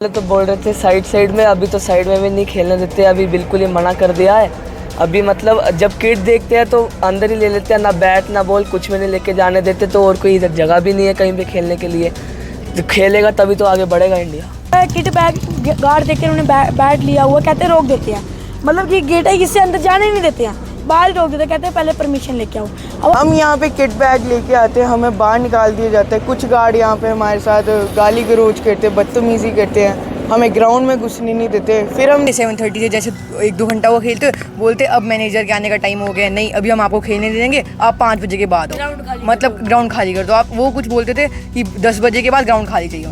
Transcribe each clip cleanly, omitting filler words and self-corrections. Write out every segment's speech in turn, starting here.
पहले तो बोल रहे थे साइड साइड में, अभी तो साइड में भी नहीं खेलने देते, अभी बिल्कुल ही मना कर दिया है। अभी मतलब जब किड देखते हैं तो अंदर ही ले लेते हैं, ना बैट ना बॉल कुछ में नहीं लेके जाने देते। तो और कोई इधर जगह भी नहीं है कहीं पे खेलने के लिए। जो खेलेगा तभी तो आगे बढ़ेगा इंडिया। किट बैग गार्ड देख के उन्होंने बैट लिया हुआ, कहते रोक देते हैं, मतलब कि गेट है इससे अंदर जाने ही नहीं देते हैं, बाहर रोक देते हैं, कहते हैं पहले परमिशन लेके आओ। अब हम यहाँ पे किट बैग लेके आते हैं, हमें बाहर निकाल दिया जाता है। कुछ गार्ड यहाँ पे हमारे साथ गाली गलौज करते हैं, बदतमीजी करते हैं, हमें ग्राउंड में घुसने नहीं देते। फिर हम 7:30 से जैसे 1-2 घंटा वो खेलते बोलते अब मैनेजर के आने का टाइम हो गया, नहीं अभी हम आपको खेलने नहीं देंगे, आप 5 बजे के बाद हो, मतलब ग्राउंड खाली कर दो। आप वो कुछ बोलते थे कि 10 बजे के बाद ग्राउंड खाली चाहिए।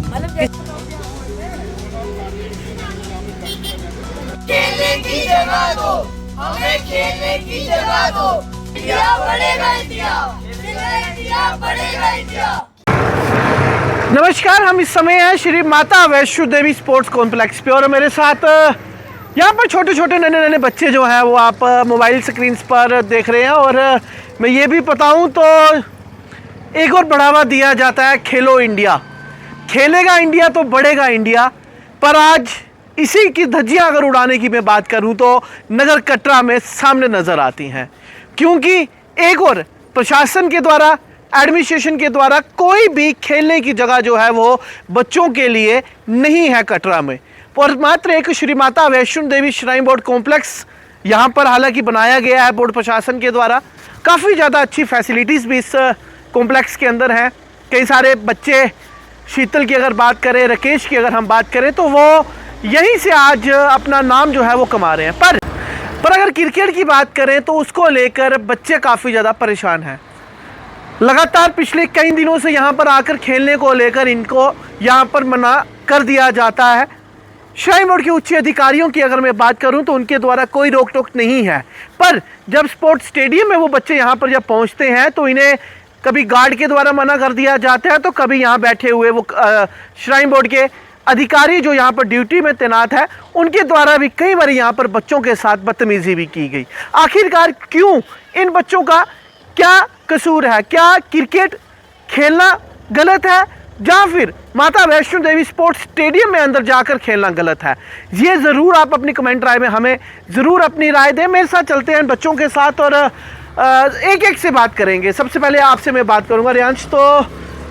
खेलने की जगह दो, हमें खेलने की जगह दो। इंडिया बढ़ेगा, इंडिया बढ़ेगा, इंडिया। नमस्कार, हम इस समय हैं श्री माता वैष्णो देवी स्पोर्ट्स कॉम्प्लेक्स पे और मेरे साथ यहाँ पर छोटे छोटे नन्हे बच्चे जो हैं वो आप मोबाइल स्क्रीन्स पर देख रहे हैं। और मैं ये भी बताऊँ तो एक और बढ़ावा दिया जाता है खेलो इंडिया, खेलेगा इंडिया तो बढ़ेगा इंडिया। पर आज इसी की धज्जियाँ अगर उड़ाने की मैं बात करूँ तो नगर कटरा में सामने नज़र आती हैं, क्योंकि एक और प्रशासन के द्वारा एडमिनिस्ट्रेशन के द्वारा कोई भी खेलने की जगह जो है वो बच्चों के लिए नहीं है कटरा में। और मात्र एक Shri Mata Vaishno Devi shrine board complex यहाँ पर हालांकि बनाया गया है बोर्ड प्रशासन के द्वारा। काफ़ी ज़्यादा अच्छी फैसिलिटीज़ भी इस कॉम्प्लेक्स के अंदर हैं। कई सारे बच्चे, शीतल की अगर बात करें, राकेश की अगर हम बात करें तो वो यहीं से आज अपना नाम जो है वो कमा रहे हैं। पर अगर क्रिकेट की बात करें तो उसको लेकर बच्चे काफ़ी ज़्यादा परेशान हैं। लगातार पिछले कई दिनों से यहाँ पर आकर खेलने को लेकर इनको यहाँ पर मना कर दिया जाता है। श्राइन बोर्ड के उच्च अधिकारियों की अगर मैं बात करूँ तो उनके द्वारा कोई रोक टोक नहीं है। पर जब स्पोर्ट्स स्टेडियम में वो बच्चे यहाँ पर जब पहुँचते हैं तो इन्हें कभी गार्ड के द्वारा मना कर दिया जाता है, तो कभी यहाँ बैठे हुए वो श्राइन बोर्ड के अधिकारी जो यहाँ पर ड्यूटी में तैनात है उनके द्वारा भी कई बार यहाँ पर बच्चों के साथ बदतमीजी भी की गई। आखिरकार क्यों, इन बच्चों का क्या कसूर है? क्या क्रिकेट खेलना गलत है या फिर माता वैष्णो देवी स्पोर्ट्स स्टेडियम में अंदर जाकर खेलना गलत है? ये ज़रूर आप अपनी कमेंट राय में हमें ज़रूर अपनी राय दें। मेरे साथ चलते हैं बच्चों के साथ और एक एक से बात करेंगे। सबसे पहले आपसे मैं बात करूंगा रियांश, तो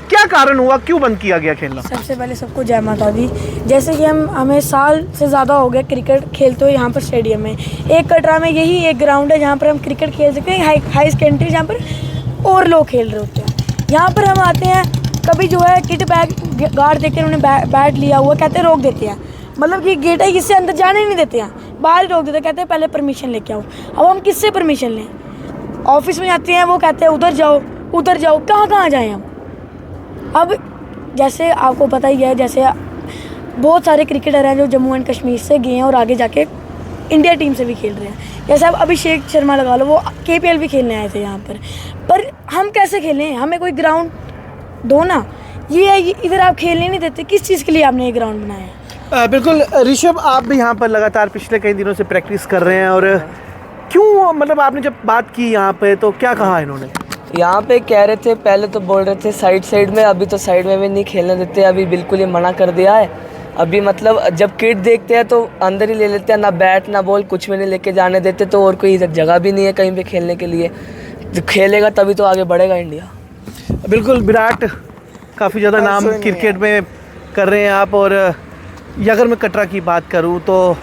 क्या कारण हुआ, क्यों बंद किया गया खेलना? सबसे पहले सबको जय माता दी। जैसे कि हमें साल से ज़्यादा हो गया क्रिकेट खेलते हुए यहाँ पर स्टेडियम में। एक कटरा में यही एक ग्राउंड है जहाँ पर हम क्रिकेट खेल सकते हैं, हाई सेकेंडरी, जहाँ पर और लोग खेल रहे होते हैं। यहाँ पर हम आते हैं, कभी जो है किट बैग गार्ड देख के उन्होंने बैट लिया हुआ, कहते रोक देते हैं, मतलब कि गेट है इससे अंदर जाने ही नहीं देते हैं, बाहर रोक देते हैं, कहते हैं पहले परमिशन लेके आओ। अब हम किससे परमिशन लें? ऑफिस में जाते हैं, वो कहते हैं उधर जाओ, कहाँ जाएँ हम? अब जैसे आपको पता ही है, जैसे बहुत सारे क्रिकेटर हैं जो जम्मू एंड कश्मीर से गए हैं और आगे जाके इंडिया टीम से भी खेल रहे हैं। जैसे अब अभिषेक शर्मा लगा लो, वो KPL भी खेलने आए थे यहाँ पर हम कैसे खेलें? हमें कोई ग्राउंड दो ना। ये इधर आप खेलने नहीं देते, किस चीज़ के लिए आपने ये ग्राउंड बनाया है? बिल्कुल ऋषभ, आप भी यहाँ पर लगातार पिछले कई दिनों से प्रैक्टिस कर रहे हैं और क्यों, मतलब आपने जब बात की यहाँ पे तो क्या कहा इन्होंने? यहाँ पे कह रहे थे, पहले तो बोल रहे थे साइड साइड में, अभी तो साइड में भी नहीं खेलने देते, अभी बिल्कुल ही मना कर दिया है। अभी मतलब जब किड देखते हैं तो अंदर ही ले लेते हैं, ना बैट ना बॉल कुछ में नहीं लेके जाने देते। तो और कोई इधर जगह भी नहीं है कहीं पे खेलने के लिए। जो खेलेगा तभी तो आगे बढ़ेगा इंडिया। बिल्कुल, विराट काफ़ी ज़्यादा नाम क्रिकेट में कर रहे हैं आप। और अगर मैं कटरा की बात करूं तो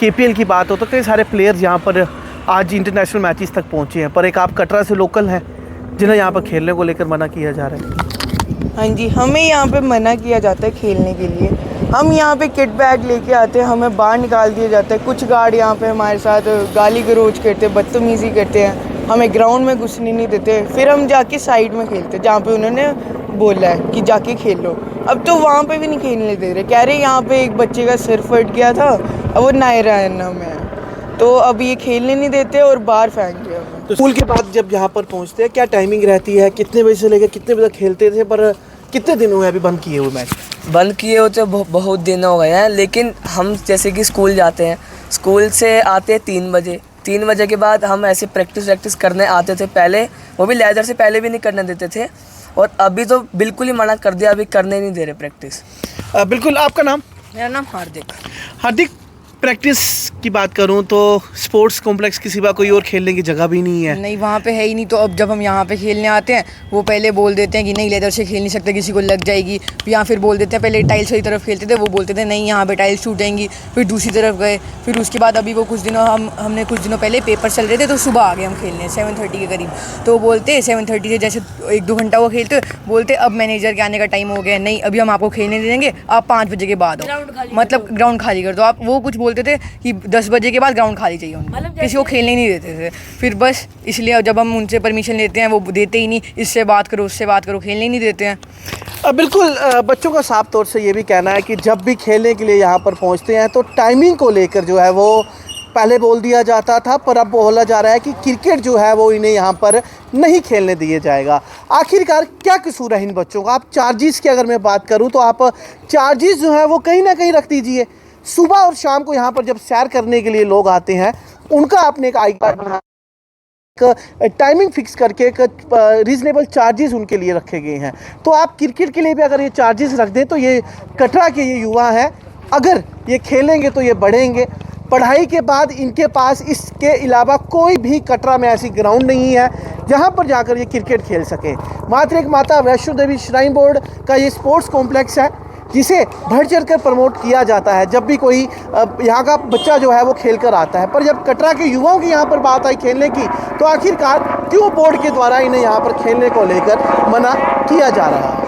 KPL की बात हो तो कई सारे प्लेयर्स यहाँ पर आज इंटरनेशनल मैचेस तक पहुँचे हैं, पर एक आप कटरा से लोकल हैं जिन्हें यहाँ पर खेलने को लेकर मना किया जा रहा है। हाँ जी, हमें यहाँ पे मना किया जाता है खेलने के लिए। हम यहाँ पे किट बैग लेके आते हैं, हमें बाहर निकाल दिया जाता है। कुछ गार्ड यहाँ पे हमारे साथ गाली गलौज करते हैं, बदतमीजी करते हैं, हमें ग्राउंड में घुसने नहीं देते। फिर हम जाके साइड में खेलते हैं जहाँ पे उन्होंने बोला है कि जाके खेल लो। अब तो वहाँ पे भी नहीं खेलने दे रहे, कह रहे यहाँ पे एक बच्चे का सिर फट गया था, अब वो नायरा में है, तो अब ये खेलने नहीं देते और बाहर फेंक दिया हमें। तो स्कूल के बाद जब यहाँ पर पहुँचते हैं क्या टाइमिंग रहती है? कितने बजे से लेकर कितने बजे तक खेलते थे? पर कितने दिन हुए अभी बंद किए हुए मैच? बंद किए होते बहुत दिन हो गए हैं, लेकिन हम जैसे कि स्कूल जाते हैं, स्कूल से आते हैं 3 बजे के बाद हम ऐसे प्रैक्टिस करने आते थे। पहले वो भी लेजर से पहले भी नहीं करने देते थे, और अभी तो बिल्कुल ही मना कर दिया, अभी करने नहीं दे रहे प्रैक्टिस। बिल्कुल, आपका नाम? मेरा नाम हार्दिक। हार्दिक, प्रैक्टिस की बात करूं तो स्पोर्ट्स कॉम्प्लेक्स के सिवा कोई और खेलने की जगह भी नहीं है। नहीं, वहाँ पे है ही नहीं। तो अब जब हम यहाँ पे खेलने आते हैं, वो पहले बोल देते हैं कि नहीं लेदर से खेल नहीं सकते, किसी को लग जाएगी। या फिर बोल देते हैं, पहले टाइल्स वाली तरफ खेलते थे, वो बोलते थे नहीं यहाँ पे टाइल्स टूट जाएंगी। फिर दूसरी तरफ गए। फिर उसके बाद अभी वो कुछ दिनों हमने कुछ दिनों पहले पेपर चल रहे थे, तो सुबह आ गए हम खेलने 7:30 के करीब। तो वो बोलते 7:30 से जैसे 1-2 घंटा वो खेलते, बोलते अब मैनेजर के आने का टाइम हो गया, नहीं अभी हम आपको खेलने नहीं देंगे, आप 5 बजे के बाद आओ। मतलब ग्राउंड खाली कर दो आप। वो कुछ बोलते थे कि 10 बजे के बाद ग्राउंड खाली चाहिए उनको, किसी को खेलने ही नहीं देते थे। फिर बस इसलिए जब हम उनसे परमिशन लेते हैं, वो देते ही नहीं, इससे बात करो उससे बात करो, खेलने ही नहीं देते हैं। बिल्कुल, बच्चों का साफ तौर से ये भी कहना है कि जब भी खेलने के लिए यहाँ पर पहुँचते हैं तो टाइमिंग को लेकर जो है वो पहले बोल दिया जाता था, पर अब बोला जा रहा है कि क्रिकेट जो है वो इन्हें यहाँ पर नहीं खेलने दिया जाएगा। आखिरकार क्या कसूर है इन बच्चों का? आप चार्जेस की अगर मैं बात करूँ तो आप चार्जेस जो है वो कहीं ना कहीं रख दीजिए। सुबह और शाम को यहाँ पर जब सैर करने के लिए लोग आते हैं, उनका आपने एक आई कार्ड बना, टाइमिंग फिक्स करके एक रीज़नेबल चार्जेस उनके लिए रखे गए हैं। तो आप क्रिकेट के लिए भी अगर ये चार्जेस रख दें तो ये कटरा के ये युवा हैं, अगर ये खेलेंगे तो ये बढ़ेंगे। पढ़ाई के बाद इनके पास इसके अलावा कोई भी कटरा में ऐसी ग्राउंड नहीं है जहां पर जाकर ये क्रिकेट खेल सके। मात्र एक माता वैष्णो देवी श्राइन बोर्ड का ये स्पोर्ट्स कॉम्प्लेक्स है जिसे बढ़ चढ़ कर प्रमोट किया जाता है जब भी कोई यहाँ का बच्चा जो है वो खेल कर आता है। पर जब कटरा के युवाओं की यहाँ पर बात आई खेलने की, तो आखिरकार क्यों बोर्ड के द्वारा इन्हें यहाँ पर खेलने को लेकर मना किया जा रहा है?